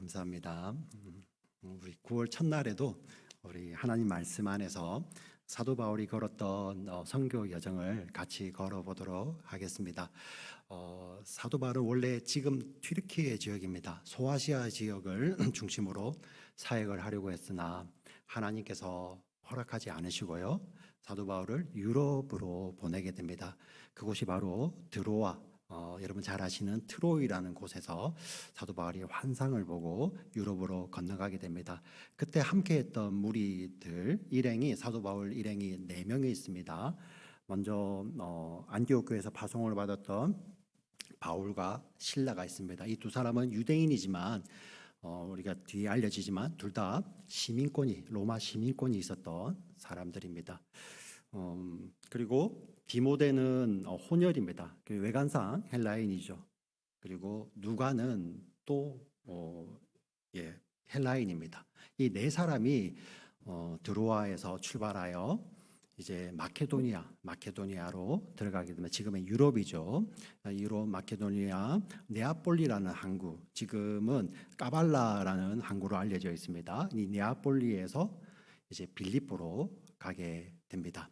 감사합니다. 우리 9월 첫날에도 우리 하나님 말씀 안에서 사도 바울이 걸었던 선교 여정을 같이 걸어보도록 하겠습니다. 사도 바울은 원래 지금 튀르키예 지역입니다. 소아시아 지역을 중심으로 사역을 하려고 했으나 하나님께서 허락하지 않으시고요. 사도 바울을 유럽으로 보내게 됩니다. 그곳이 바로 드로아, 여러분 잘 아시는 트로이라는 곳에서 사도 바울이 환상을 보고 유럽으로 건너가게 됩니다. 그때 함께했던 무리들 일행이 사도 바울 일행이 4명이 있습니다. 먼저 안디옥 교회에서 파송을 받았던 바울과 실라가 있습니다. 이 두 사람은 유대인이지만 우리가 뒤에 알려지지만 둘 다 로마 시민권이 있었던 사람들입니다. 그리고 디모데는 혼혈입니다. 외관상 헬라인이죠. 그리고 누가는 또 헬라인입니다. 이 4사람이 드로아에서 출발하여 이제 마케도니아로 들어가게 되면 지금은 유럽이죠. 유럽 마케도니아 네아폴리라는 항구, 지금은 까발라라는 항구로 알려져 있습니다. 이 네아폴리에서 이제 빌립보로 가게 됩니다.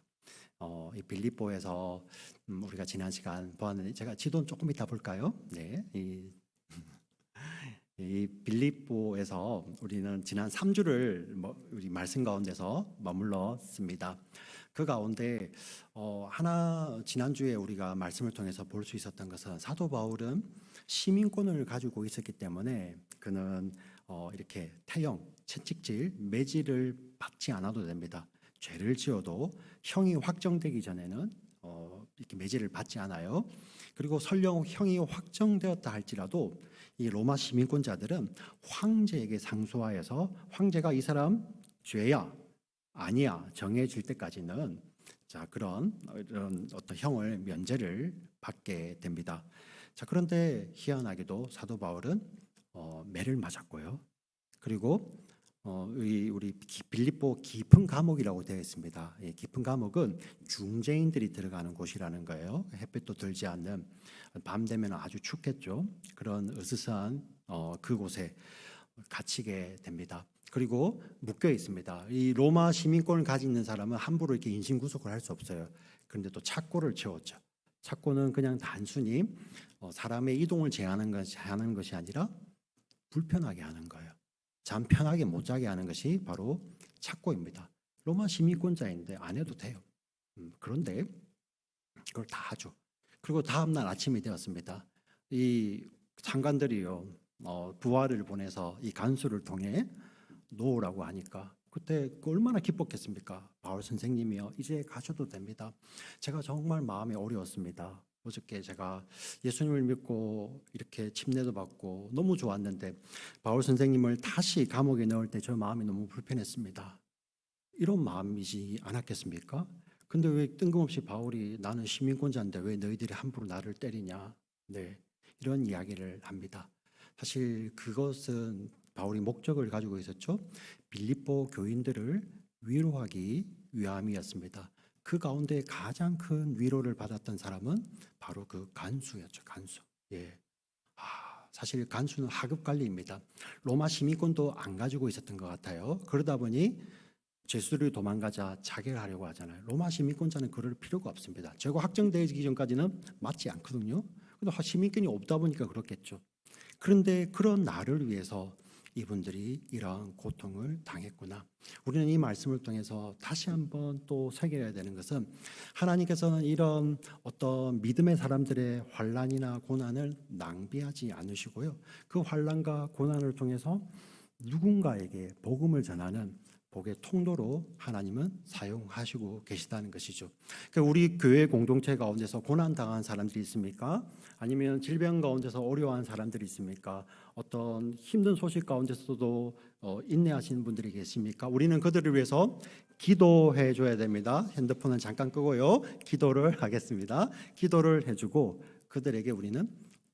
이 빌립보에서 우리가 지난 시간 보았는데 제가 지도는 조금 이따 볼까요? 네, 이 빌립보에서 우리는 지난 3주를 우리 말씀 가운데서 머물렀습니다. 그 가운데 하나 지난주에 우리가 말씀을 통해서 볼 수 있었던 것은 사도 바울은 시민권을 가지고 있었기 때문에 그는 이렇게 채찍질, 매질을 받지 않아도 됩니다. 죄를 지어도 형이 확정되기 전에는 이렇게 매질을 받지 않아요. 그리고 설령 형이 확정되었다 할지라도 이 로마 시민권자들은 황제에게 상소하여서 황제가 이 사람 죄야 아니야 정해질 때까지는 그런 어떤 형을 면제를 받게 됩니다. 그런데 희한하게도 사도 바울은 매를 맞았고요. 그리고 우리 빌립보 깊은 감옥이라고 되어 있습니다. 깊은 감옥은 중재인들이 들어가는 곳이라는 거예요. 햇빛도 들지 않는, 밤 되면 아주 춥겠죠. 그런 으스스한 그곳에 갇히게 됩니다. 그리고 묶여 있습니다. 이 로마 시민권을 가지고 있는 사람은 함부로 이렇게 인신구속을 할 수 없어요. 그런데 또 착고를 채웠죠. 착고는 그냥 단순히 사람의 이동을 제한하는 것이 아니라 불편하게 하는 거예요. 잠 편하게 못 자게 하는 것이 바로 착고입니다. 로마 시민권자인데 안 해도 돼요. 그런데 그걸 다 하죠. 그리고 다음날 아침이 되었습니다. 이 장관들이요 부하를 보내서 이 간수를 통해 놓으라고 하니까 그때 얼마나 기뻤겠습니까? 바울 선생님이요 이제 가셔도 됩니다. 제가 정말 마음이 어려웠습니다. 어저께 제가 예수님을 믿고 이렇게 침례도 받고 너무 좋았는데 바울 선생님을 다시 감옥에 넣을 때 저 마음이 너무 불편했습니다. 이런 마음이지 않았겠습니까? 근데 왜 뜬금없이 바울이 나는 시민권자인데 왜 너희들이 함부로 나를 때리냐? 네, 이런 이야기를 합니다. 사실 그것은 바울이 목적을 가지고 있었죠. 빌립보 교인들을 위로하기 위함이었습니다. 그 가운데 가장 큰 위로를 받았던 사람은 바로 그 간수였죠. 간수. 사실 간수는 하급 관리입니다. 로마 시민권도 안 가지고 있었던 것 같아요. 그러다 보니 죄수들이 도망가자 자결하려고 하잖아요. 로마 시민권자는 그럴 필요가 없습니다. 죄가 확정되기 전까지는 맞지 않거든요. 근데 시민권이 없다 보니까 그렇겠죠. 그런데 그런 나를 위해서 이분들이 이러한 고통을 당했구나. 우리는 이 말씀을 통해서 다시 한번 또 새겨야 되는 것은 하나님께서는 이런 어떤 믿음의 사람들의 환난이나 고난을 낭비하지 않으시고요. 그 환난과 고난을 통해서 누군가에게 복음을 전하는 복의 통로로 하나님은 사용하시고 계시다는 것이죠. 우리 교회 공동체 가운데서 고난당한 사람들이 있습니까? 아니면 질병 가운데서 어려워한 사람들이 있습니까? 어떤 힘든 소식 가운데서도 인내하시는 분들이 계십니까? 우리는 그들을 위해서 기도해 줘야 됩니다. 핸드폰은 잠깐 끄고요. 기도를 하겠습니다. 기도를 해주고 그들에게 우리는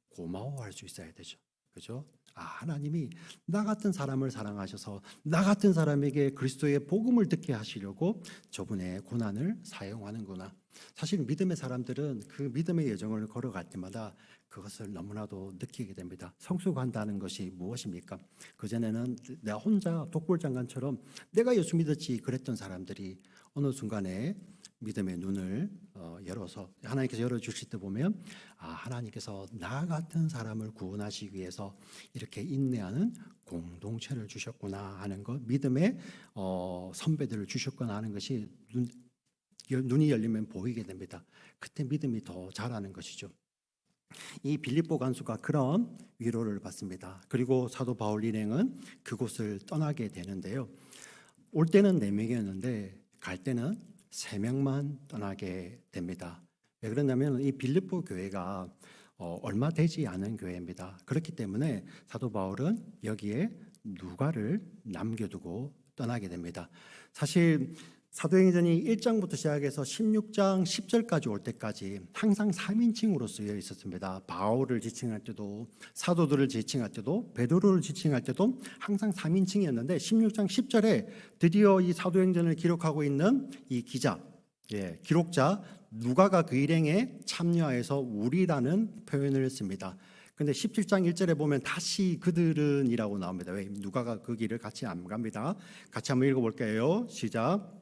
고마워할 수 있어야 되죠. 그죠? 하나님이 나 같은 사람을 사랑하셔서 나 같은 사람에게 그리스도의 복음을 듣게 하시려고 저분의 고난을 사용하는구나. 사실 믿음의 사람들은 그 믿음의 여정을 걸어갈 때마다 그것을 너무나도 느끼게 됩니다. 성숙한다는 것이 무엇입니까? 그전에는 내가 혼자 독불장관처럼 내가 예수 믿었지 그랬던 사람들이 어느 순간에 믿음의 눈을 열어서 하나님께서 열어주실 때 보면 하나님께서 나 같은 사람을 구원하시기 위해서 이렇게 인내하는 공동체를 주셨구나 하는 것, 믿음의 선배들을 주셨구나 하는 것이 눈이 열리면 보이게 됩니다. 그때 믿음이 더 자라는 것이죠. 이 빌립보 간수가 그런 위로를 받습니다. 그리고 사도 바울 일행은 그곳을 떠나게 되는데요. 올 때는 4명이었는데 갈 때는 3명만 떠나게 됩니다. 왜 그러냐면 이 빌립보 교회가 얼마 되지 않은 교회입니다. 그렇기 때문에 사도 바울은 여기에 누가를 남겨두고 떠나게 됩니다. 사실 사도행전이 1장부터 시작해서 16장 10절까지 올 때까지 항상 3인칭으로 쓰여 있었습니다. 바울을 지칭할 때도, 사도들을 지칭할 때도, 베드로를 지칭할 때도 항상 3인칭이었는데 16장 10절에 드디어 이 사도행전을 기록하고 있는 이 기자, 기록자 누가가 그 일행에 참여해서 우리라는 표현을 씁니다. 근데 17장 1절에 보면 다시 그들은 이라고 나옵니다. 왜? 누가가 그 길을 같이 안 갑니다. 같이 한번 읽어볼게요. 시작.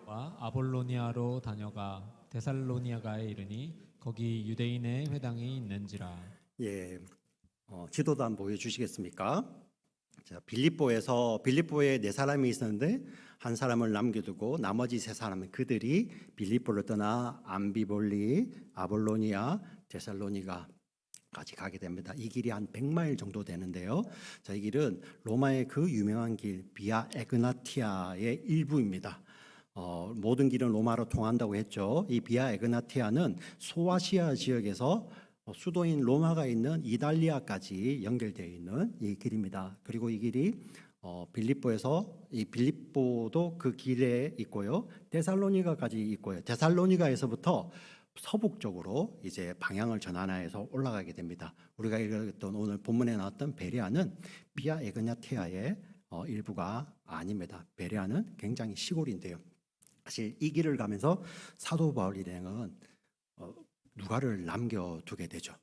아볼로니아로 다녀가 데살로니가에 이르니 거기 유대인의 회당이 있는지라. 지도도 한번 보여주시겠습니까? 자, 빌립보에 4사람이 있었는데 한 사람을 남겨두고 나머지 3사람은 그들이 빌립보를 떠나 암비볼리, 아볼로니아, 데살로니가까지 가게 됩니다. 이 길이 한 100마일 정도 되는데요. 자, 이 길은 로마의 그 유명한 길 비아 에그나티아의 일부입니다. 모든 길은 로마로 통한다고 했죠. 이 비아 에그나티아는 소아시아 지역에서 수도인 로마가 있는 이탈리아까지 연결되어 있는 이 길입니다. 그리고 이 길이 빌립보도 그 길에 있고요. 데살로니가까지 있고요. 데살로니가에서부터 서북쪽으로 이제 방향을 전환해서 올라가게 됩니다. 우리가 읽었던 오늘 본문에 나왔던 베레아는 비아 에그나티아의 일부가 아닙니다. 베레아는 굉장히 시골인데요. 사실 이 길을 가면서 사도 바울 일행은 누가를 남겨두게 되죠.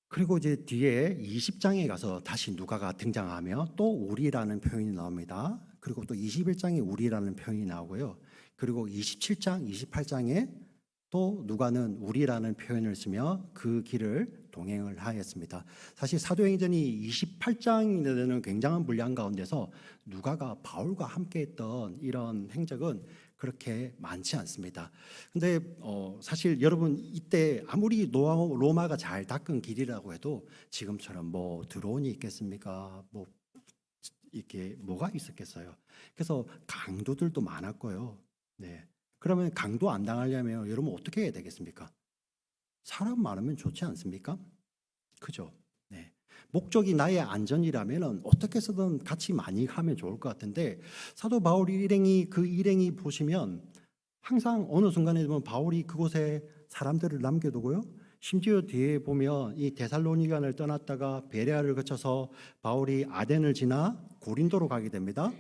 그리고 이제 뒤에 20장에 가서 다시 누가가 등장하며 또 우리라는 표현이 나옵니다. 그리고 또 21장에 우리라는 표현이 나오고요. 그리고 27장, 28장에 또 누가는 우리라는 표현을 쓰며 그 길을 동행을 하였습니다. 사실 사도행전이 28장이 되는 굉장한 분량 가운데서 누가가 바울과 함께했던 이런 행적은 그렇게 많지 않습니다. 근데 사실 여러분 이때 아무리 로마가 잘 닦은 길이라고 해도 지금처럼 뭐 드론이 있겠습니까? 뭐 이렇게 뭐가 있었겠어요? 그래서 강도들도 많았고요. 그러면 강도 안 당하려면 여러분 어떻게 해야 되겠습니까? 사람 많으면 좋지 않습니까? 그죠? 목적이 나의 안전이라면 어떻게 해서든 같이 많이 가면 좋을 것 같은데 사도 바울 일행이 보시면 항상 어느 순간에 보면 바울이 그곳에 사람들을 남겨두고요. 심지어 뒤에 보면 이 데살로니가를 떠났다가 베레아를 거쳐서 바울이 아덴을 지나 고린도로 가게 됩니다.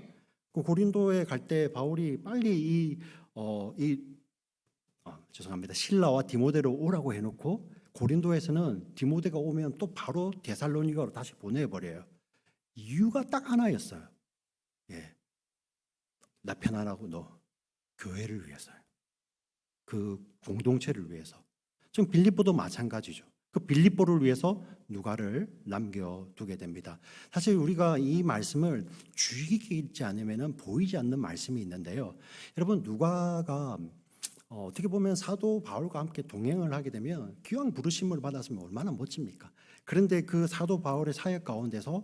그 고린도에 갈 때 바울이 빨리 신라와 디모데로 오라고 해놓고 고린도에서는 디모데가 오면 또 바로 데살로니가로 다시 보내버려요. 이유가 딱 하나였어요. 나 편안하고 너 교회를 위해서요. 그 공동체를 위해서. 지금 빌립보도 마찬가지죠. 그 빌립보를 위해서 누가를 남겨두게 됩니다. 사실 우리가 이 말씀을 주의 깊게 읽지 않으면 보이지 않는 말씀이 있는데요. 여러분 누가가 어떻게 보면 사도 바울과 함께 동행을 하게 되면 귀한 부르심을 받았으면 얼마나 멋집니까? 그런데 그 사도 바울의 사역 가운데서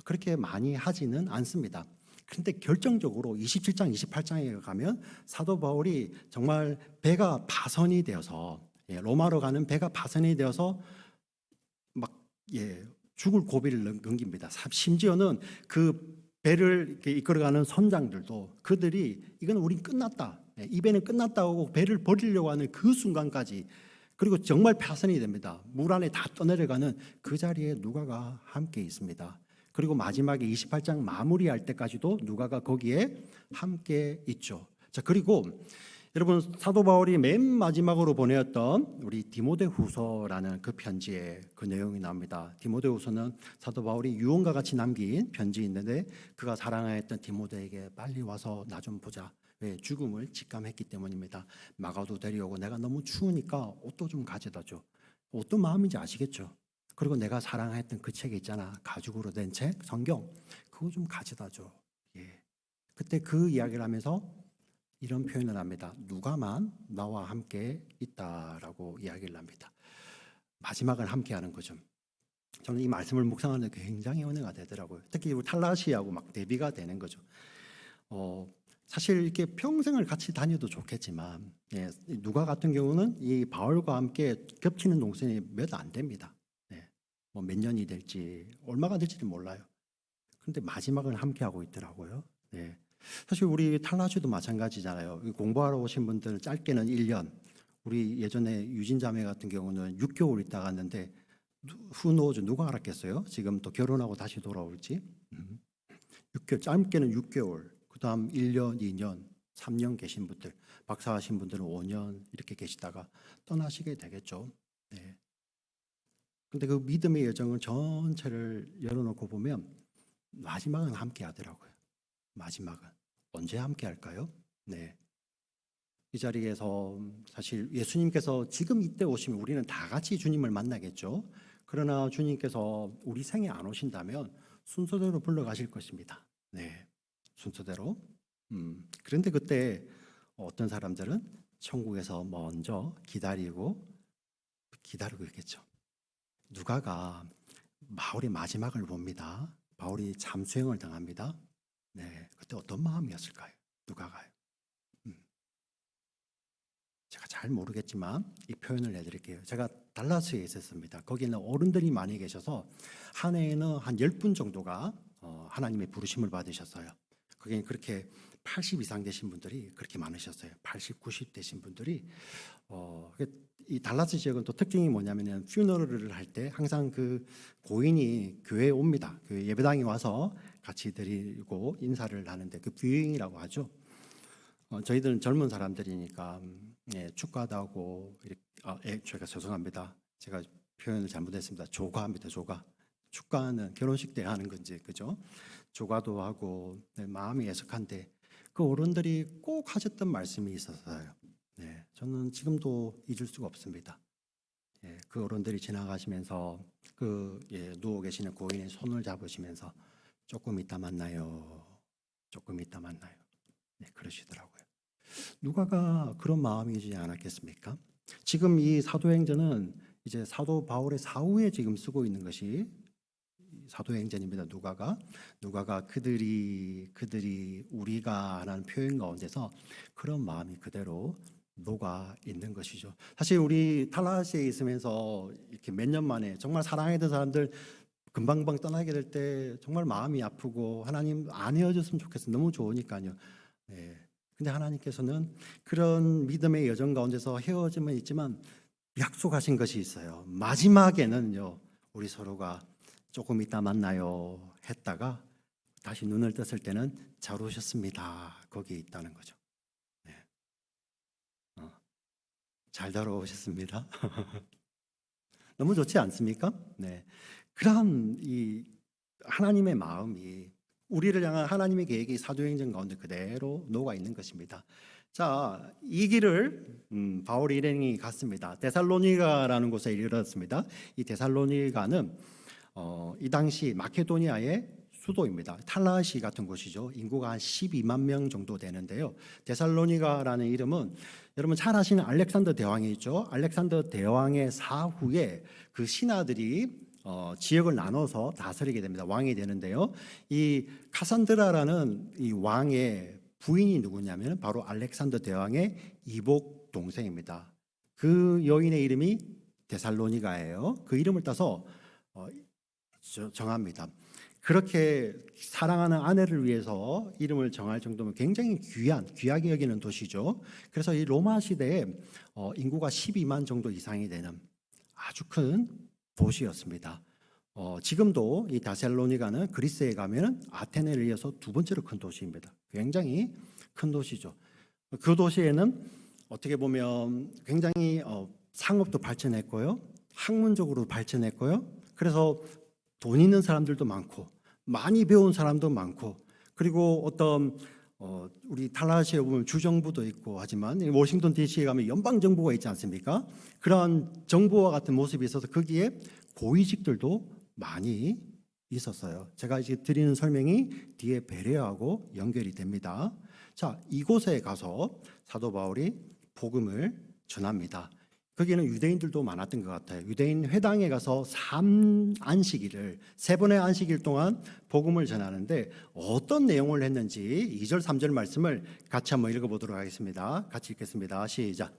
그렇게 많이 하지는 않습니다. 그런데 결정적으로 27장, 28장에 가면 사도 바울이 정말 배가 파선이 되어서 로마로 가는 배가 파선이 되어서 죽을 고비를 넘깁니다. 심지어는 그 배를 이끌어가는 선장들도 그들이 이건 우린 끝났다. 이 배는 끝났다고 하고 배를 버리려고 하는 그 순간까지 그리고 정말 파선이 됩니다. 물 안에 다 떠내려가는 그 자리에 누가가 함께 있습니다. 그리고 마지막에 28장 마무리할 때까지도 누가가 거기에 함께 있죠. 자, 그리고 여러분 사도 바울이 맨 마지막으로 보내었던 우리 디모데후서라는 그 편지에 그 내용이 나옵니다. 디모데후서는 사도 바울이 유언과 같이 남긴 편지 있는데 그가 사랑하였던 디모데에게 빨리 와서 나 좀 보자. 왜? 죽음을 직감했기 때문입니다. 마가도 데려오고 내가 너무 추우니까 옷도 좀 가져다 줘. 어떤 마음인지 아시겠죠? 그리고 내가 사랑했던 그 책 있잖아. 가죽으로 된 책, 성경. 그거 좀 가져다 줘. 예. 그때 그 이야기를 하면서 이런 표현을 합니다. 누가만 나와 함께 있다라고 이야기를 합니다. 마지막을 함께 하는 거죠. 저는 이 말씀을 묵상하는데 굉장히 은혜가 되더라고요. 특히 우리 탈라시하고 막 대비가 되는 거죠. 사실 이렇게 평생을 같이 다녀도 좋겠지만 예, 누가 같은 경우는 이 바울과 함께 겹치는 동생이 몇 안 됩니다. 예, 몇 년이 될지 얼마가 될지는 몰라요. 그런데 마지막을 함께 하고 있더라고요. 예. 사실 우리 탈라시도 마찬가지잖아요. 공부하러 오신 분들 짧게는 1년, 우리 예전에 유진 자매 같은 경우는 6개월 있다 갔는데 후노죠. 누가 알았겠어요? 지금 또 결혼하고 다시 돌아올지. 6개월, 짧게는 6개월, 그 다음 1년, 2년, 3년 계신 분들, 박사하신 분들은 5년 이렇게 계시다가 떠나시게 되겠죠. 네. 근데 그 믿음의 여정을 전체를 열어놓고 보면 마지막은 함께 하더라고요. 마지막은 언제 함께 할까요? 네. 이 자리에서 사실 예수님께서 지금 이때 오시면 우리는 다 같이 주님을 만나겠죠. 그러나 주님께서 우리 생에 안 오신다면 순서대로 불러가실 것입니다. 네, 순서대로. 그런데 그때 어떤 사람들은 천국에서 먼저 기다리고 있겠죠. 누가가 바울의 마지막을 봅니다. 바울이 잠수행을 당합니다. 네, 그때 어떤 마음이었을까요? 누가가요. 제가 잘 모르겠지만 이 표현을 해드릴게요. 제가 달라스에 있었습니다. 거기는 어른들이 많이 계셔서 한 해에는 한 10분 정도가 하나님의 부르심을 받으셨어요. 거기는 그렇게 80 이상 되신 분들이 그렇게 많으셨어요. 80, 90 되신 분들이 이 달라스 지역은 또 특징이 뭐냐면은 퓨너럴을 할 때 항상 그 고인이 교회에 옵니다. 그 예배당에 와서 같이 드리고 인사를 하는데 그 뷰잉이라고 하죠. 저희들은 젊은 사람들이니까 예, 축가도 하고 제가 죄송합니다. 제가 표현을 잘못했습니다. 조가합니다. 조가. 축가는 결혼식 때 하는 건지 그죠? 조가도 하고 네, 마음이 애석한데 그 어른들이 꼭 하셨던 말씀이 있었어요. 네, 저는 지금도 잊을 수가 없습니다. 예, 그 어른들이 지나가시면서 누워 계시는 고인의 손을 잡으시면서 조금 이따 만나요. 조금 이따 만나요. 네, 그러시더라고요. 누가가 그런 마음이지 않았겠습니까? 지금 이 사도행전은 이제 사도 바울의 사후에 지금 쓰고 있는 것이 사도행전입니다. 누가가 그들이 우리가 라는 표현 가운데서 그런 마음이 그대로 녹아 있는 것이죠. 사실 우리 탈라시에 있으면서 이렇게 몇 년 만에 정말 사랑했던 사람들 금방금방 떠나게 될 때 정말 마음이 아프고 하나님 안 헤어졌으면 좋겠어요. 너무 좋으니까요. 네. 근데 하나님께서는 그런 믿음의 여정 가운데서 헤어짐은 있지만 약속하신 것이 있어요. 마지막에는요, 우리 서로가 조금 이따 만나요 했다가 다시 눈을 떴을 때는 잘 오셨습니다. 거기에 있다는 거죠. 네. 잘 돌아오셨습니다. 너무 좋지 않습니까? 네. 그러한 이 하나님의 마음이 우리를 향한 하나님의 계획이 사도행전 가운데 그대로 녹아 있는 것입니다. 자, 이 길을 바울 일행이 갔습니다. 데살로니가라는 곳에 이르렀습니다. 이 데살로니가는 이 당시 마케도니아의 수도입니다. 탈라시 같은 곳이죠. 인구가 한 12만 명 정도 되는데요. 데살로니가라는 이름은 여러분 잘 아시는 알렉산더 대왕이 있죠. 알렉산더 대왕의 사후에 그 신하들이 지역을 나눠서 다스리게 됩니다. 왕이 되는데요. 이 카산드라라는 이 왕의 부인이 누구냐면 바로 알렉산더 대왕의 이복 동생입니다. 그 여인의 이름이 데살로니가예요. 그 이름을 따서 정합니다. 그렇게 사랑하는 아내를 위해서 이름을 정할 정도면 굉장히 귀하게 여기는 도시죠. 그래서 이 로마 시대에 인구가 12만 정도 이상이 되는 아주 큰 도시였습니다. 지금도 이 다살로니가는 그리스에 가면은 아테네를 이어서 두 번째로 큰 도시입니다. 굉장히 큰 도시죠. 그 도시에는 어떻게 보면 굉장히 상업도 발전했고요, 학문적으로 발전했고요. 그래서 돈 있는 사람들도 많고 많이 배운 사람도 많고, 그리고 어떤 우리 탈라시에 보면 주정부도 있고 하지만 이 워싱턴 DC에 가면 연방 정부가 있지 않습니까? 그런 정부와 같은 모습이 있어서 거기에 고위직들도 많이 있었어요. 제가 이제 드리는 설명이 뒤에 베레아하고 연결이 됩니다. 자, 이곳에 가서 사도 바울이 복음을 전합니다. 거기는 유대인들도 많았던 것 같아요. 유대인 회당에 가서 3안식일을, 3번의 안식일 동안 복음을 전하는데 어떤 내용을 했는지 2절 3절 말씀을 같이 한번 읽어보도록 하겠습니다. 같이 읽겠습니다. 시작.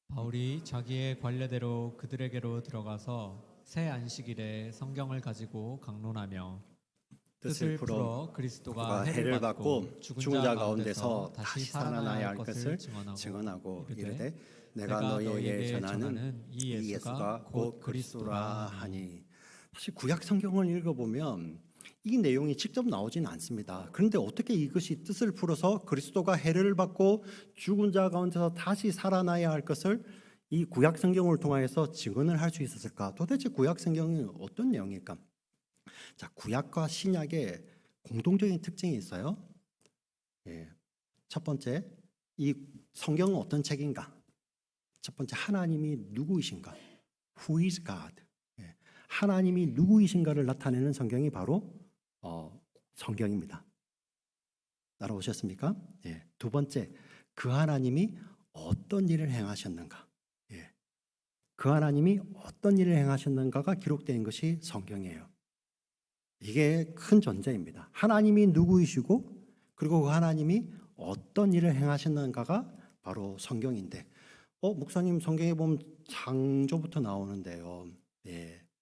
바울이 자기의 관례대로 그들에게로 들어가서 새 안식일에 성경을 가지고 강론하며 뜻을 풀어 그리스도가 해를 받고 죽은 자 가운데서 다시 살아나야 할 것을 증언하고 이르되 내가 너희에게 전하는 이 예수가 곧 그리스도라 하니. 사실 구약 성경을 읽어보면 이 내용이 직접 나오진 않습니다. 그런데 어떻게 이것이 뜻을 풀어서 그리스도가 해를 받고 죽은 자 가운데서 다시 살아나야 할 것을 이 구약 성경을 통해서 증언을 할 수 있었을까? 도대체 구약 성경이 어떤 내용일까? 자, 구약과 신약에 공통적인 특징이 있어요. 첫 번째, 이 성경은 어떤 책인가? 첫 번째, 하나님이 누구이신가? Who is God? 하나님이 누구이신가를 나타내는 성경이 바로 성경입니다. 따라오셨습니까? 두 번째, 그 하나님이 어떤 일을 행하셨는가? 그 하나님이 어떤 일을 행하셨는가가 기록된 것이 성경이에요. 이게 큰 존재입니다. 하나님이 누구이시고 그리고 그 하나님이 어떤 일을 행하셨는가가 바로 성경인데, 목사님 성경에 보면 창조부터 나오는데요.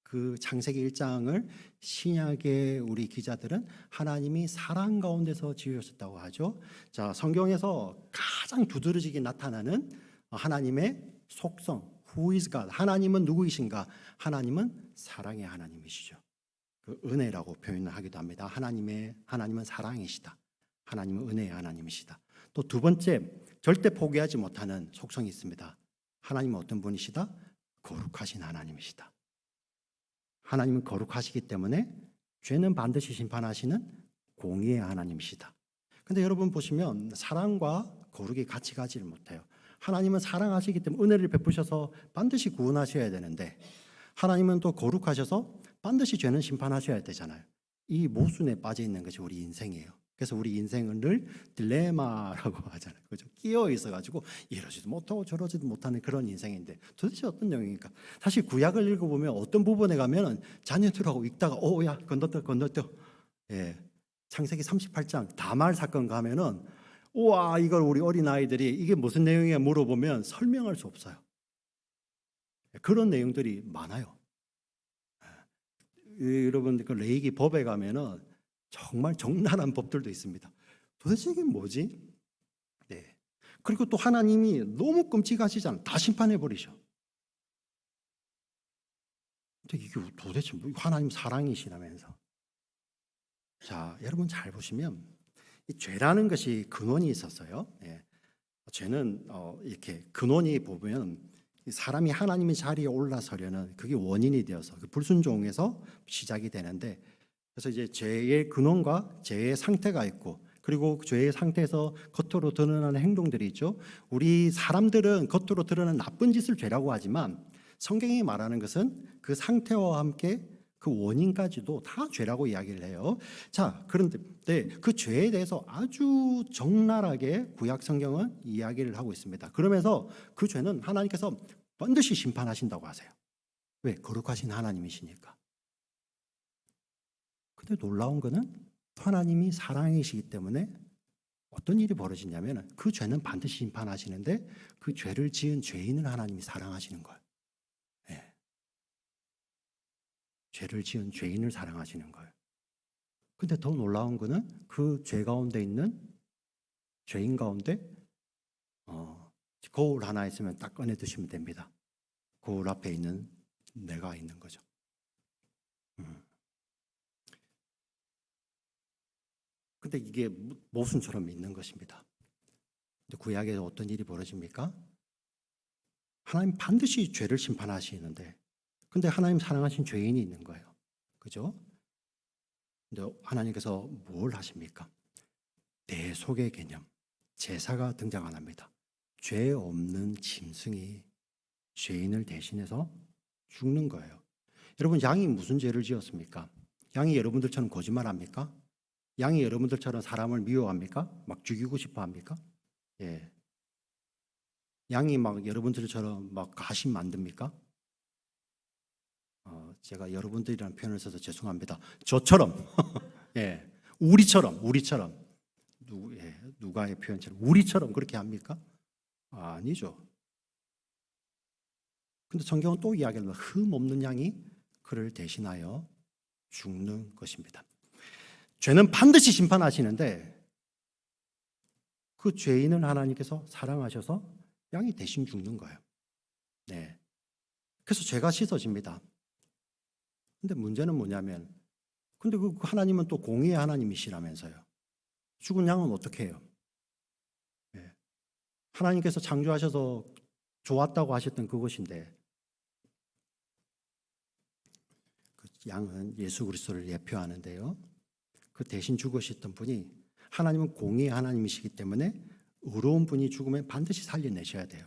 그 창세기 1장을 신약의 우리 기자들은 하나님이 사랑 가운데서 지으셨다고 하죠. 자, 성경에서 가장 두드러지게 나타나는 하나님의 속성, Who is God? 하나님은 누구이신가? 하나님은 사랑의 하나님이시죠. 그 은혜라고 표현을 하기도 합니다. 하나님은 사랑이시다. 하나님은 은혜의 하나님이시다. 또 두 번째, 절대 포기하지 못하는 속성이 있습니다. 하나님은 어떤 분이시다? 거룩하신 하나님이시다. 하나님은 거룩하시기 때문에 죄는 반드시 심판하시는 공의의 하나님이시다. 근데 여러분 보시면 사랑과 거룩이 같이 가지를 못해요. 하나님은 사랑하시기 때문에 은혜를 베푸셔서 반드시 구원하셔야 되는데, 하나님은 또 거룩하셔서 반드시 죄는 심판하셔야 되잖아요. 이 모순에 빠져 있는 것이 우리 인생이에요. 그래서 우리 인생은 늘 딜레마라고 하잖아요. 그죠? 끼어 있어가지고 이러지도 못하고 저러지도 못하는 그런 인생인데 도대체 어떤 내용입니까? 사실 구약을 읽어보면 어떤 부분에 가면은 자녀들하고 읽다가 야 건너뛰어. 창세기 38장 다말 사건 가면은 우와, 이걸 우리 어린아이들이 이게 무슨 내용이야 물어보면 설명할 수 없어요. 그런 내용들이 많아요. 여러분 그 레위기 법에 가면은 정말 적나라한 법들도 있습니다. 도대체 이게 뭐지? 그리고 또 하나님이 너무 끔찍하시잖아요. 다 심판해 버리셔. 근데 이게 도대체 하나님 사랑이시라면서. 자, 여러분 잘 보시면 이 죄라는 것이 근원이 있었어요. 죄는 이렇게 근원이 보면 사람이 하나님의 자리에 올라서려는 그게 원인이 되어서 그 불순종에서 시작이 되는데, 그래서 이제 죄의 근원과 죄의 상태가 있고, 그리고 죄의 상태에서 겉으로 드러나는 행동들이 있죠. 우리 사람들은 겉으로 드러나는 나쁜 짓을 죄라고 하지만 성경이 말하는 것은 그 상태와 함께 그 원인까지도 다 죄라고 이야기를 해요. 자, 그런데 그 죄에 대해서 아주 적나라하게 구약 성경은 이야기를 하고 있습니다. 그러면서 그 죄는 하나님께서 반드시 심판하신다고 하세요. 왜? 거룩하신 하나님이시니까. 근데 놀라운 거는 하나님이 사랑이시기 때문에 어떤 일이 벌어지냐면 그 죄는 반드시 심판하시는데 그 죄를 지은 죄인을 하나님이 사랑하시는 거예요. 죄를 지은 죄인을 사랑하시는 거예요. 근데 더 놀라운 거는 그 죄 가운데 있는 죄인 가운데 거울 하나 있으면 딱 꺼내 두시면 됩니다. 거울 앞에 있는 내가 있는 거죠. 근데 이게 모순처럼 있는 것입니다. 근데 구약에서 어떤 일이 벌어집니까? 하나님 반드시 죄를 심판하시는데, 근데 하나님 사랑하신 죄인이 있는 거예요. 그죠? 근데 하나님께서 뭘 하십니까? 대속의 개념, 제사가 등장 안 합니다. 죄 없는 짐승이 죄인을 대신해서 죽는 거예요. 여러분, 양이 무슨 죄를 지었습니까? 양이 여러분들처럼 거짓말합니까? 양이 여러분들처럼 사람을 미워합니까? 막 죽이고 싶어 합니까? 예. 양이 막 여러분들처럼 막 가심 만듭니까? 제가 여러분들이라는 표현을 써서 죄송합니다. 저처럼, 예, 우리처럼, 누가의 표현처럼 우리처럼 그렇게 합니까? 아니죠. 근데 성경은 또 이야기합니다. 흠 없는 양이 그를 대신하여 죽는 것입니다. 죄는 반드시 심판하시는데 그 죄인을 하나님께서 사랑하셔서 양이 대신 죽는 거예요. 네. 그래서 죄가 씻어집니다. 근데 문제는 뭐냐면, 근데 그 하나님은 또 공의의 하나님이시라면서요. 죽은 양은 어떻게 해요? 네. 하나님께서 창조하셔서 좋았다고 하셨던 그것인데, 그 양은 예수 그리스도를 예표하는데요. 그 대신 죽으셨던 분이 하나님은 공의의 하나님이시기 때문에 의로운 분이 죽으면 반드시 살려내셔야 돼요.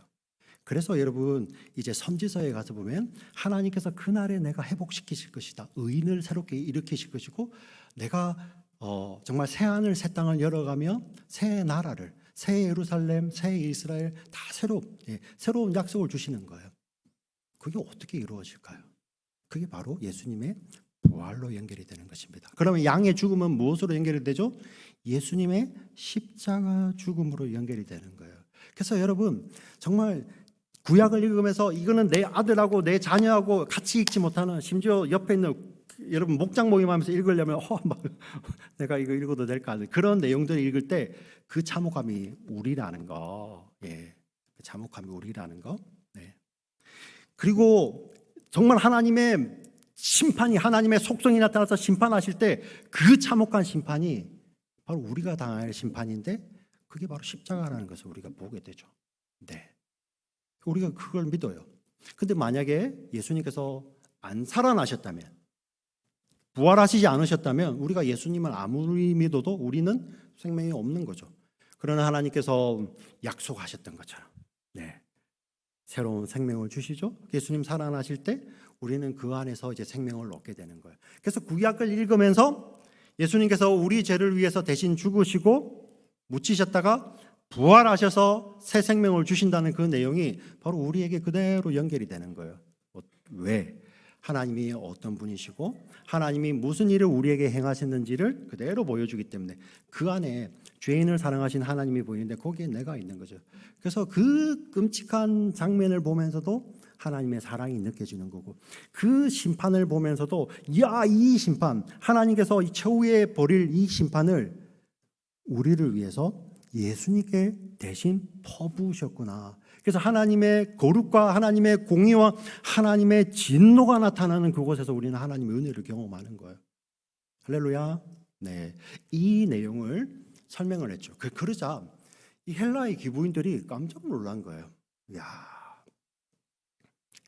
그래서 여러분, 이제 선지서에 가서 보면 하나님께서 그날에 내가 회복시키실 것이다. 의인을 새롭게 일으키실 것이고, 내가 정말 새 하늘 새 땅을 열어가며 새 나라를, 새 예루살렘, 새 이스라엘 다 새로운 약속을 주시는 거예요. 그게 어떻게 이루어질까요? 그게 바로 예수님의 부활로 연결이 되는 것입니다. 그러면 양의 죽음은 무엇으로 연결이 되죠? 예수님의 십자가 죽음으로 연결이 되는 거예요. 그래서 여러분, 정말 구약을 읽으면서 이거는 내 아들하고 내 자녀하고 같이 읽지 못하는, 심지어 옆에 있는 여러분 목장 모임하면서 읽으려면 막 내가 이거 읽어도 될까, 그런 내용들을 읽을 때 그 참혹함이 우리라는 거, 예, 그 참혹함이 우리라는 거. 네. 그리고 정말 하나님의 심판이, 하나님의 속성이 나타나서 심판하실 때 그 참혹한 심판이 바로 우리가 당할 심판인데, 그게 바로 십자가라는 것을 우리가 보게 되죠. 네. 우리가 그걸 믿어요. 근데 만약에 예수님께서 안 살아나셨다면, 부활하시지 않으셨다면 우리가 예수님을 아무리 믿어도 우리는 생명이 없는 거죠. 그러나 하나님께서 약속하셨던 것처럼, 네, 새로운 생명을 주시죠. 예수님 살아나실 때 우리는 그 안에서 이제 생명을 얻게 되는 거예요. 그래서 구약을 읽으면서 예수님께서 우리 죄를 위해서 대신 죽으시고 묻히셨다가 부활하셔서 새 생명을 주신다는 그 내용이 바로 우리에게 그대로 연결이 되는 거예요. 왜? 하나님이 어떤 분이시고 하나님이 무슨 일을 우리에게 행하셨는지를 그대로 보여주기 때문에 그 안에 죄인을 사랑하신 하나님이 보이는데 거기에 내가 있는 거죠. 그래서 그 끔찍한 장면을 보면서도 하나님의 사랑이 느껴지는 거고, 그 심판을 보면서도 이 심판, 하나님께서 이 최후에 벌일 이 심판을 우리를 위해서 예수님께 대신 퍼부으셨구나. 그래서 하나님의 거룩과 하나님의 공의와 하나님의 진노가 나타나는 그곳에서 우리는 하나님의 은혜를 경험하는 거예요. 할렐루야. 네, 이 내용을 설명을 했죠. 그러자 이 헬라의 기부인들이 깜짝 놀란 거예요. 야,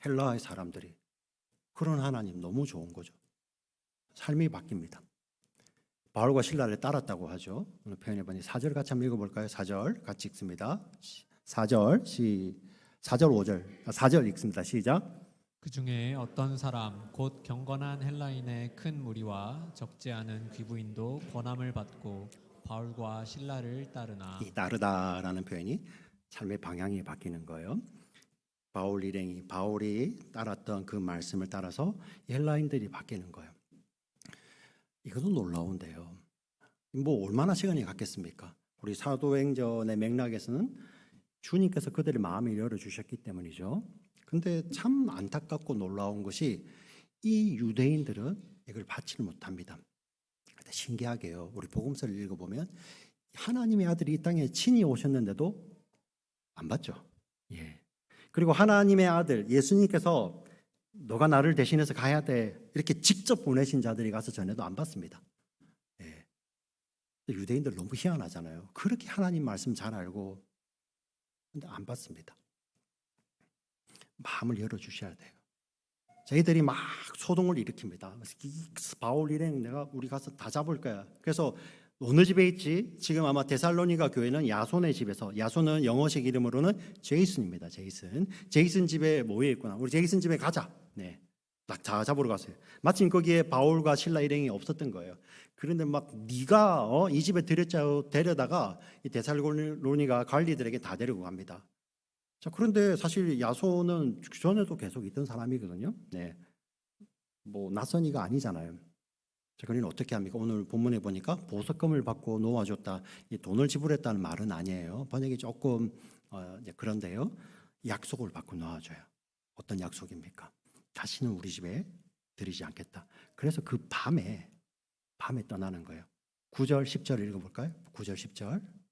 헬라의 사람들이 그런 하나님 너무 좋은 거죠. 삶이 바뀝니다. 바울과 신라를 따랐다고 하죠. 오늘 표현해보니 4절 같이 한번 읽어볼까요? 4절 같이 읽습니다. 4절 5절 4절 읽습니다. 시작. 그 중에 어떤 사람 곧 경건한 헬라인의 큰 무리와 적지 않은 귀부인도 권함을 받고 바울과 신라를 따르나. 이 따르다라는 표현이 삶의 방향이 바뀌는 거예요. 바울 일행이, 바울이 따랐던 그 말씀을 따라서 헬라인들이 바뀌는 거예요. 이것도 놀라운데요. 뭐 얼마나 시간이 갔겠습니까? 우리 사도행전의 맥락에서는 주님께서 그들의 마음을 열어주셨기 때문이죠. 근데 참 안타깝고 놀라운 것이 이 유대인들은 이걸 받지를 못합니다. 신기하게요. 우리 복음서를 읽어보면 하나님의 아들이 이 땅에 친히 오셨는데도 안 받죠. 예. 그리고 하나님의 아들 예수님께서 너가 나를 대신해서 가야 돼 이렇게 직접 보내신 자들이 가서 전해도 안 받습니다. 예. 유대인들 너무 희한하잖아요. 그렇게 하나님 말씀 잘 알고 근데 안 받습니다. 마음을 열어주셔야 돼요. 저희들이 막 소동을 일으킵니다. 바울 일행 우리 가서 다 잡을 거야. 그래서 어느 집에 있지? 지금 아마 데살로니가 교회는 야손의 집에서, 야손은 영어식 이름으로는 제이슨입니다. 제이슨 집에 모여 있구나. 우리 제이슨 집에 가자. 네, 다 잡으러 갔어요. 마침 거기에 바울과 실라 일행이 없었던 거예요. 그런데 막 네가 이 집에 데려다가 이 데살로니가 관리들에게 다 데리고 갑니다. 자, 그런데 사실 야손은 전에도 계속 있던 사람이거든요. 네, 뭐 낯선 이가 아니잖아요. 자, 그러니 어떻게 합니까? 오늘 본문에 보니까 보석금을 받고 놓아줬다. 이 돈을 지불했다는 말은 아니에요. 번역이 조금 그런데요. 약속을 받고 놓아줘요. 어떤 약속입니까? 다시는 우리 집에 들이지 않겠다. 그래서 그 밤에 떠나는 거예요. 9절 10절 읽어볼까요? 9절 10절.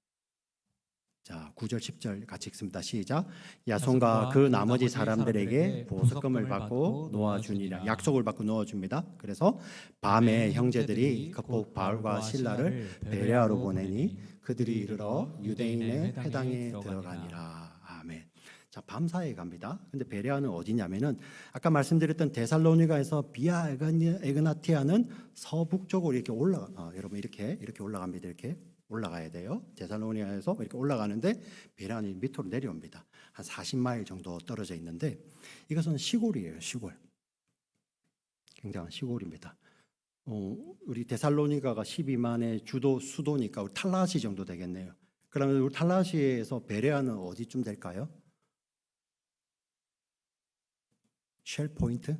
자, 9절 10절 같이 읽습니다. 시작. 야손과 그 나머지 사람들에게 보석금을 받고 놓아주니라. 약속을 받고 놓아줍니다. 그래서 밤에 형제들이 급복 바울과 실라를 베레아로 보내니 그들이 이르러 유대인의 회당에 들어가니라. 아멘. 자, 밤사이에 갑니다. 근데 베레아는 어디냐면은 아까 말씀드렸던 데살로니가에서 비아 에그나티아는 서북쪽으로 이렇게 여러분 이렇게 올라갑니다. 이렇게 올라가야 돼요. 데살로니가에서 이렇게 올라가는데 베레아는 밑으로 내려옵니다. 한 40마일 정도 떨어져 있는데 이것은 시골이에요. 시골. 굉장한 시골입니다. 우리 데살로니가가 12만의 수도니까 우리 탈라시 정도 되겠네요. 그러면 우리 탈라시에서 베레아는 어디쯤 될까요? 쉘 포인트?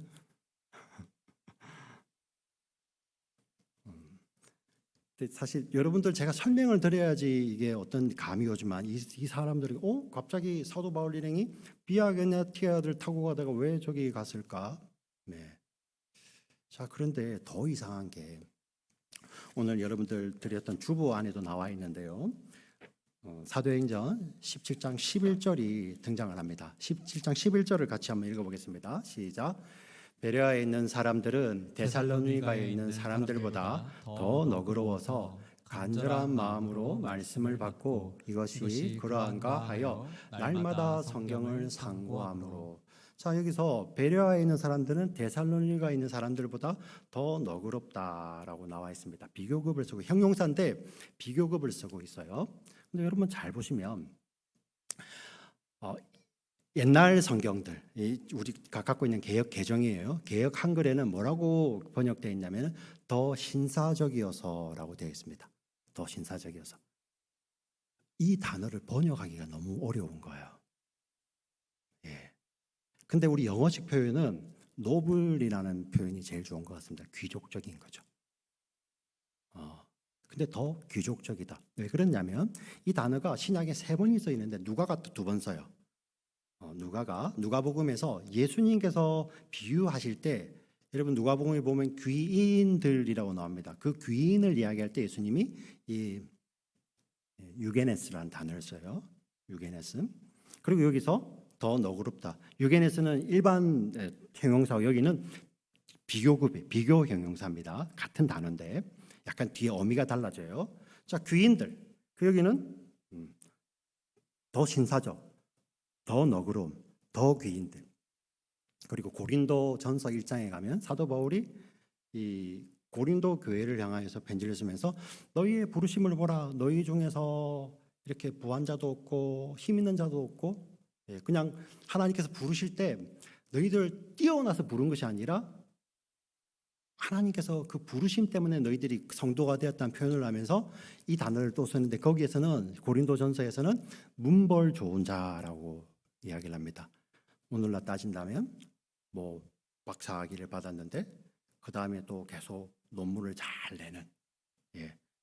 사실 여러분들 제가 설명을 드려야지 이게 어떤 감이 오지만 이 사람들이 갑자기 사도 바울 일행이 비아게나티아를 타고 가다가 왜 저기 갔을까? 네. 자, 그런데 더 이상한 게 오늘 여러분들 드렸던 주보 안에도 나와 있는데요. 사도행전 17장 11절이 등장을 합니다. 17장 11절을 같이 한번 읽어보겠습니다. 시작. 베레아에 있는 사람들은 데살로니가에 있는 사람들보다 더 너그러워서 간절한 마음으로 말씀을 받고 이것이 그러한가 하여 날마다 성경을 상고함으로. 자, 여기서 베레아에 있는 사람들은 데살로니가에 있는 사람들보다 더 너그럽다라고 나와 있습니다. 비교급을 쓰고 형용사인데 비교급을 쓰고 있어요. 근데 여러분 잘 보시면 옛날 성경들, 우리가 갖고 있는 개역 개정이에요. 개역 한글에는 뭐라고 번역되어 있냐면 더 신사적이어서라고 되어 있습니다. 더 신사적이어서. 이 단어를 번역하기가 너무 어려운 거예요. 예. 근데 우리 영어식 표현은 노블이라는 표현이 제일 좋은 것 같습니다. 귀족적인 거죠. 근데 더 귀족적이다. 왜 그러냐면 이 단어가 신약에 3번이 써 있는데 누가가 또 2번 써요. 누가복음에서 예수님께서 비유하실 때 여러분 누가복음에 보면 귀인들이라고 나옵니다. 그 귀인을 이야기할 때 예수님이 이 유게네스라는 단어를 써요. 유게네스. 그리고 여기서 더 너그럽다. 유게네스는 일반 형용사고 여기는 비교 형용사입니다. 같은 단어인데 약간 뒤에 어미가 달라져요. 자, 귀인들. 그 여기는 더 신사적. 더 너그러움, 더 귀인들. 그리고 고린도 전서 1장에 가면 사도 바울이 이 고린도 교회를 향하여서 편지를 쓰면서 너희의 부르심을 보라. 너희 중에서 이렇게 부한 자도 없고 힘 있는 자도 없고 그냥 하나님께서 부르실 때 너희들 뛰어나서 부른 것이 아니라 하나님께서 그 부르심 때문에 너희들이 성도가 되었다는 표현을 하면서 이 단어를 또 쓰는데 거기에서는 고린도 전서에서는 문벌 좋은 자라고 이야기를 합니다. 오늘날 따진다면 뭐 박사학위를 받았는데 그 다음에 또 계속 논문을 잘 내는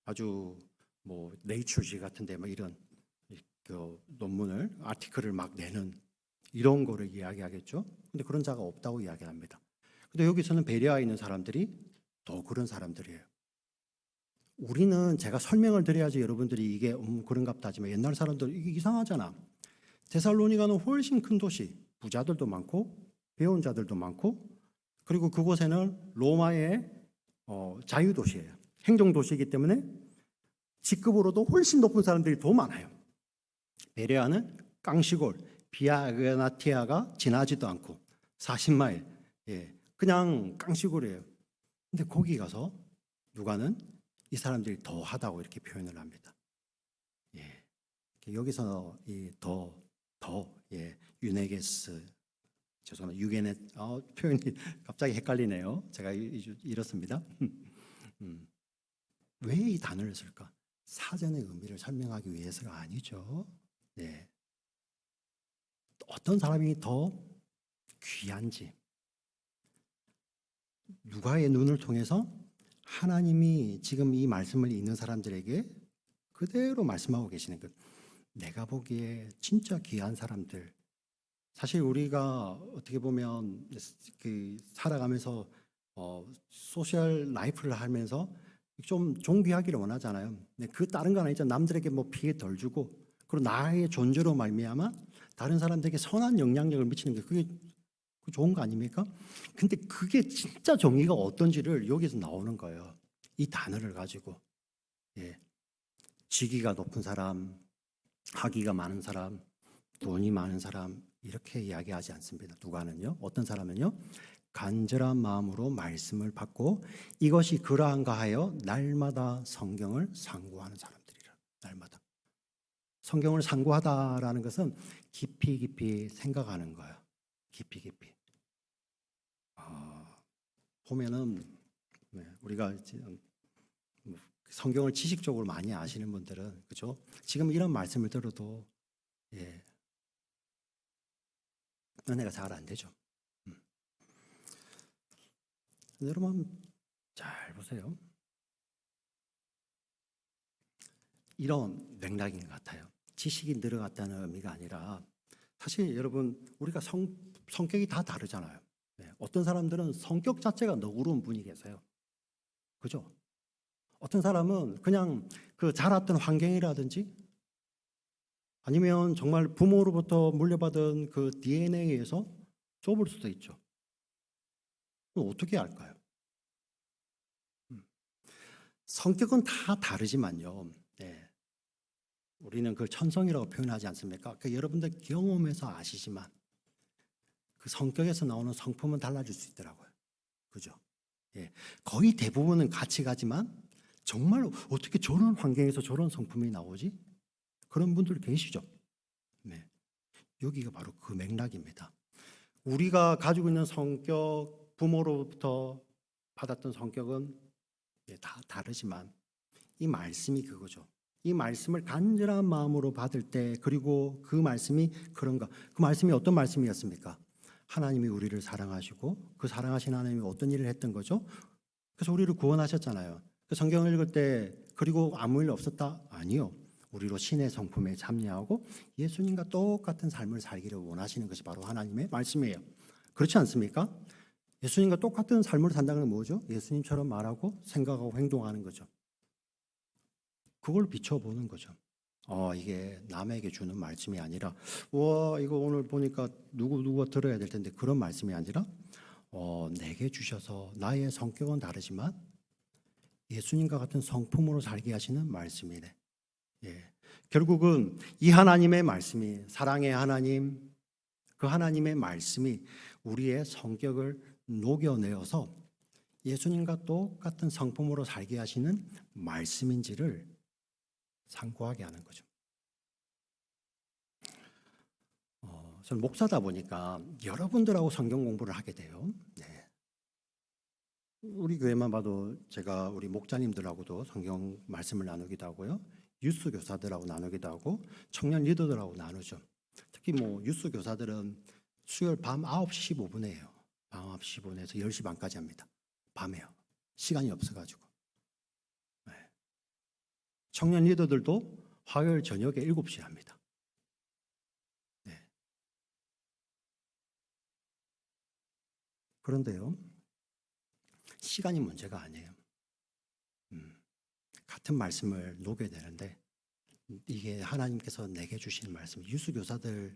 아주 뭐 네이처지 같은데 뭐 이런 그 논문을 아티클을 막 내는 이런 거를 이야기하겠죠. 근데 그런 자가 없다고 이야기합니다. 근데 여기서는 베레아에 있는 사람들이 더 그런 사람들이에요. 우리는 제가 설명을 드려야지 여러분들이 이게 그런갑다 하지만 옛날 사람들 이게 이상하잖아. 데살로니가는 훨씬 큰 도시, 부자들도 많고 배운 자들도 많고 그리고 그곳에는 로마의 자유도시예요. 행정도시이기 때문에 직급으로도 훨씬 높은 사람들이 더 많아요. 베레아는 깡시골, 비아그나티아가 지나지도 않고 40마일, 그냥 깡시골이에요. 근데 거기 가서 누가는 이 사람들이 더 하다고 이렇게 표현을 합니다. 여기서 이 유네게스, 죄송합니다. 유게네 표현이 갑자기 헷갈리네요. 제가 이렇습니다. 왜 이 단어를 쓸까? 사전의 의미를 설명하기 위해서가 아니죠. 어떤 사람이 더 귀한지 누가의 눈을 통해서 하나님이 지금 이 말씀을 읽는 사람들에게 그대로 말씀하고 계시는 것. 내가 보기에 진짜 귀한 사람들. 사실 우리가 어떻게 보면 살아가면서 소셜 라이프를 하면서 좀 존귀하기를 원하잖아요. 근데 그 다른 건 아니죠. 남들에게 뭐 피해 덜 주고 그리고 나의 존재로 말미암아 다른 사람들에게 선한 영향력을 미치는 게 그게 좋은 거 아닙니까? 근데 그게 진짜 정의가 어떤지를 여기서 나오는 거예요. 이 단어를 가지고. 직위가 높은 사람, 학위가 많은 사람, 돈이 많은 사람 이렇게 이야기하지 않습니다. 누가는요. 어떤 사람은요. 간절한 마음으로 말씀을 받고 이것이 그러한가 하여 날마다 성경을 상고하는 사람들이라. 날마다. 성경을 상고하다라는 것은 깊이 생각하는 거예요. 깊이. 보면은 우리가 성경을 지식적으로 많이 아시는 분들은 그죠? 지금 이런 말씀을 들어도 은혜가 잘 안 되죠. 여러분 잘 보세요. 이런 맥락인 것 같아요. 지식이 늘어갔다는 의미가 아니라 사실 여러분 우리가 성격이 다 다르잖아요. 어떤 사람들은 성격 자체가 너그러운 분이 계세요. 그죠? 어떤 사람은 그냥 그 자랐던 환경이라든지 아니면 정말 부모로부터 물려받은 그 DNA에서 좁을 수도 있죠. 어떻게 할까요? 성격은 다 다르지만요. 우리는 그걸 천성이라고 표현하지 않습니까? 그러니까 여러분들 경험에서 아시지만 그 성격에서 나오는 성품은 달라질 수 있더라고요. 그죠? 거의 대부분은 같이 가지만 정말 어떻게 저런 환경에서 저런 성품이 나오지? 그런 분들 계시죠? 여기가 바로 그 맥락입니다. 우리가 가지고 있는 성격, 부모로부터 받았던 성격은 다 다르지만 이 말씀이 그거죠. 이 말씀을 간절한 마음으로 받을 때 그리고 그 말씀이 그런가? 그 말씀이 어떤 말씀이었습니까? 하나님이 우리를 사랑하시고 그 사랑하신 하나님이 어떤 일을 했던 거죠? 그래서 우리를 구원하셨잖아요. 그 성경을 읽을 때 그리고 아무 일 없었다? 아니요. 우리로 신의 성품에 참여하고 예수님과 똑같은 삶을 살기를 원하시는 것이 바로 하나님의 말씀이에요. 그렇지 않습니까? 예수님과 똑같은 삶을 산다는 건 뭐죠? 예수님처럼 말하고 생각하고 행동하는 거죠. 그걸 비춰보는 거죠. 이게 남에게 주는 말씀이 아니라 와 이거 오늘 보니까 누가 들어야 될 텐데 그런 말씀이 아니라 내게 주셔서 나의 성격은 다르지만 예수님과 같은 성품으로 살게 하시는 말씀이네. 결국은 이 하나님의 말씀이 사랑의 하나님 그 하나님의 말씀이 우리의 성격을 녹여내어서 예수님과 똑같은 성품으로 살게 하시는 말씀인지를 상고하게 하는 거죠. 저는 목사다 보니까 여러분들하고 성경 공부를 하게 돼요. 우리 교회만 봐도 제가 우리 목자님들하고도 성경 말씀을 나누기도 하고요. 유스 교사들하고 나누기도 하고 청년 리더들하고 나누죠. 특히 유스 교사들은 수요일 밤 9시 15분에 해요. 밤 9시 15분에서 10시 반까지 합니다. 밤에요. 시간이 없어가지고. 청년 리더들도 화요일 저녁에 7시에 합니다. 그런데요. 시간이 문제가 아니에요. 같은 말씀을 녹여야 되는데 이게 하나님께서 내게 주시는 말씀. 유수 교사들,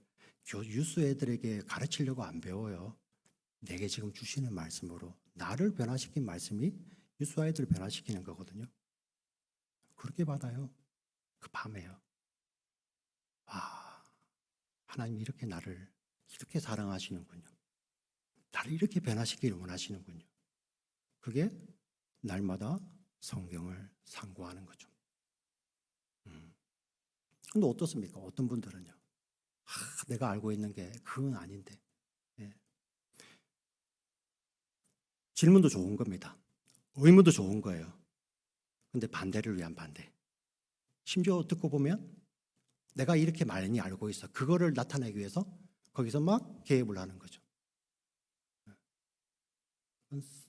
유수 애들에게 가르치려고 안 배워요. 내게 지금 주시는 말씀으로 나를 변화시킨 말씀이 유수 아이들을 변화시키는 거거든요. 그렇게 받아요. 그 밤에요. 하나님 이렇게 나를 이렇게 사랑하시는군요. 나를 이렇게 변화시키기를 원하시는군요. 그게 날마다 성경을 상고하는 거죠. 근데 어떻습니까? 어떤 분들은요. 내가 알고 있는 게 그건 아닌데. 예. 질문도 좋은 겁니다. 의문도 좋은 거예요. 근데 반대를 위한 반대. 심지어 듣고 보면 내가 이렇게 많이 알고 있어. 그거를 나타내기 위해서 거기서 막 개입을 하는 거죠.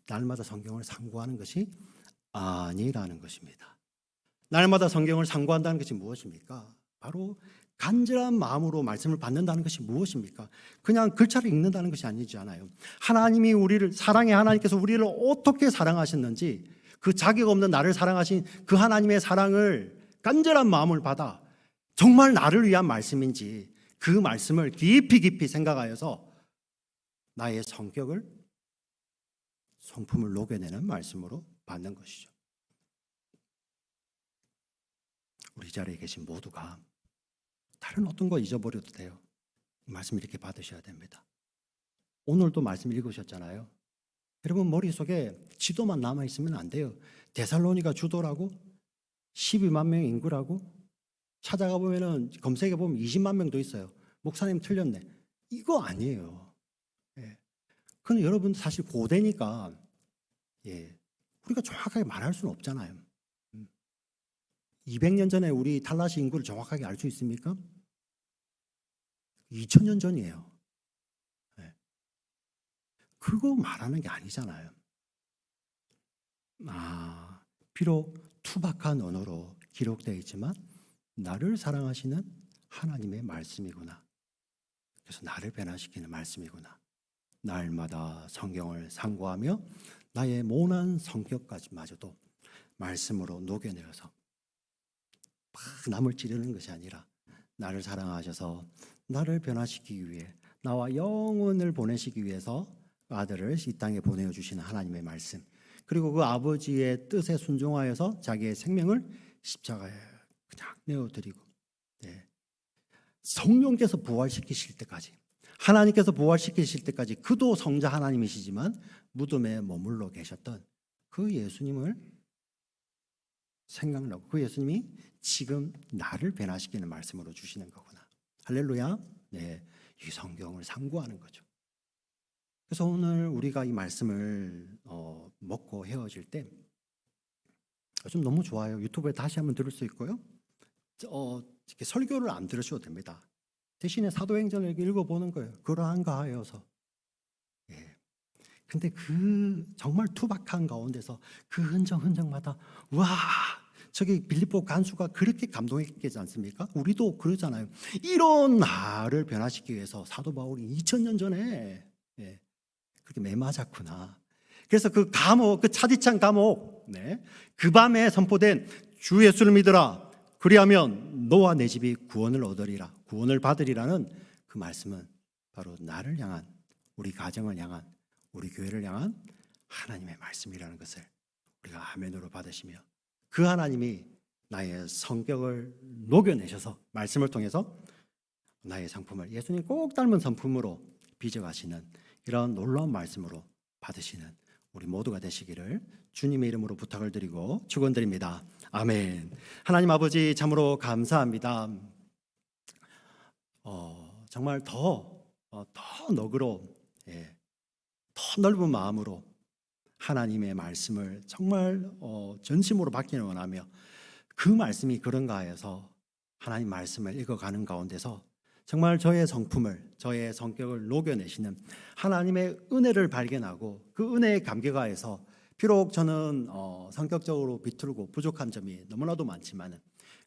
날마다 성경을 상고하는 것이 아니라는 것입니다. 날마다 성경을 상고한다는 것이 무엇입니까? 바로 간절한 마음으로 말씀을 받는다는 것이 무엇입니까? 그냥 글자를 읽는다는 것이 아니잖아요. 하나님이 우리를, 사랑의 하나님께서 우리를 어떻게 사랑하셨는지, 그 자격 없는 나를 사랑하신 그 하나님의 사랑을 간절한 마음을 받아 정말 나를 위한 말씀인지 그 말씀을 깊이 생각하여서 나의 성격을, 성품을 녹여내는 말씀으로 받는 것이죠. 우리 자리에 계신 모두가 다른 어떤 거 잊어버려도 돼요. 말씀 이렇게 받으셔야 됩니다. 오늘도 말씀 읽으셨잖아요. 여러분 머릿속에 지도만 남아있으면 안 돼요. 데살로니가 주도라고 12만 명 인구라고 찾아가 보면은 검색해 보면 20만 명도 있어요. 목사님 틀렸네. 이거 아니에요. 예. 그건 여러분 사실 고대니까 우리가 정확하게 말할 수는 없잖아요. 200년 전에 우리 탈라시 인구를 정확하게 알 수 있습니까? 2000년 전이에요. 그거 말하는 게 아니잖아요. 비록 투박한 언어로 기록되어 있지만 나를 사랑하시는 하나님의 말씀이구나. 그래서 나를 변화시키는 말씀이구나. 날마다 성경을 상고하며 나의 모난 성격까지마저도 말씀으로 녹여내어서 남을 찌르는 것이 아니라 나를 사랑하셔서 나를 변화시키기 위해 나와 영혼을 보내시기 위해서 아들을 이 땅에 보내어 주시는 하나님의 말씀, 그리고 그 아버지의 뜻에 순종하여서 자기의 생명을 십자가에 그냥 내어드리고 성령께서 부활시키실 때까지, 하나님께서 부활시키실 때까지 그도 성자 하나님이시지만 무덤에 머물러 계셨던 그 예수님을 생각나고 그 예수님이 지금 나를 변화시키는 말씀으로 주시는 거구나. 할렐루야. 이 성경을 상고하는 거죠. 그래서 오늘 우리가 이 말씀을 먹고 헤어질 때 좀 너무 좋아요. 유튜브에 다시 한번 들을 수 있고요. 이렇게 설교를 안 들으셔도 됩니다. 대신에 사도행전을 읽어보는 거예요. 그러한가 하여서. 근데 그 정말 투박한 가운데서 그 흔적마다 와, 저기 빌립보 간수가 그렇게 감동했겠지 않습니까? 우리도 그러잖아요. 이런 나를 변화시키기 위해서 사도 바울이 2000년 전에 그렇게 매맞았구나. 그래서 그 감옥, 그 차디찬 감옥, 그 밤에 선포된 주 예수를 믿으라. 그리하면 너와 내 집이 구원을 얻으리라, 구원을 받으리라는 그 말씀은 바로 나를 향한, 우리 가정을 향한, 우리 교회를 향한 하나님의 말씀이라는 것을 우리가 아멘으로 받으시며 그 하나님이 나의 성격을 녹여내셔서 말씀을 통해서 나의 성품을 예수님 꼭 닮은 성품으로 빚어가시는 이런 놀라운 말씀으로 받으시는 우리 모두가 되시기를 주님의 이름으로 부탁을 드리고 축원드립니다. 아멘. 하나님 아버지 참으로 감사합니다. 정말 더 너그러운, 더 넓은 마음으로 하나님의 말씀을 정말 전심으로 받기를 원하며 그 말씀이 그런가 해서 하나님 말씀을 읽어가는 가운데서 정말 저의 성품을, 저의 성격을 녹여내시는 하나님의 은혜를 발견하고 그 은혜에 감격하여서 비록 저는 성격적으로 비틀고 부족한 점이 너무나도 많지만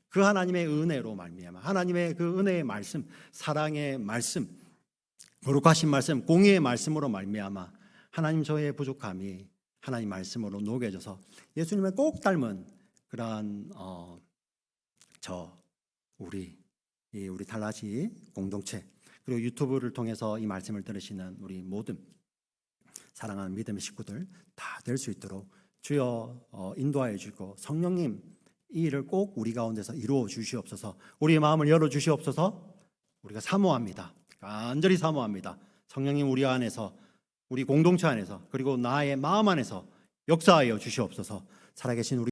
그 하나님의 은혜로 말미암아 하나님의 그 은혜의 말씀, 사랑의 말씀, 거룩하신 말씀, 공의의 말씀으로 말미암아 하나님 저의 부족함이 하나님 말씀으로 녹여져서 예수님을 꼭 닮은 그러한 우리 달라시 공동체, 그리고 유튜브를 통해서 이 말씀을 들으시는 우리 모든 사랑하는 믿음의 식구들 다 될 수 있도록 주여 인도하여 주시고, 성령님 이 일을 꼭 우리 가운데서 이루어 주시옵소서. 우리의 마음을 열어 주시옵소서. 우리가 사모합니다. 간절히 사모합니다. 성령님 우리 안에서, 우리 공동체 안에서, 그리고 나의 마음 안에서 역사하여 주시옵소서. 살아계신 우리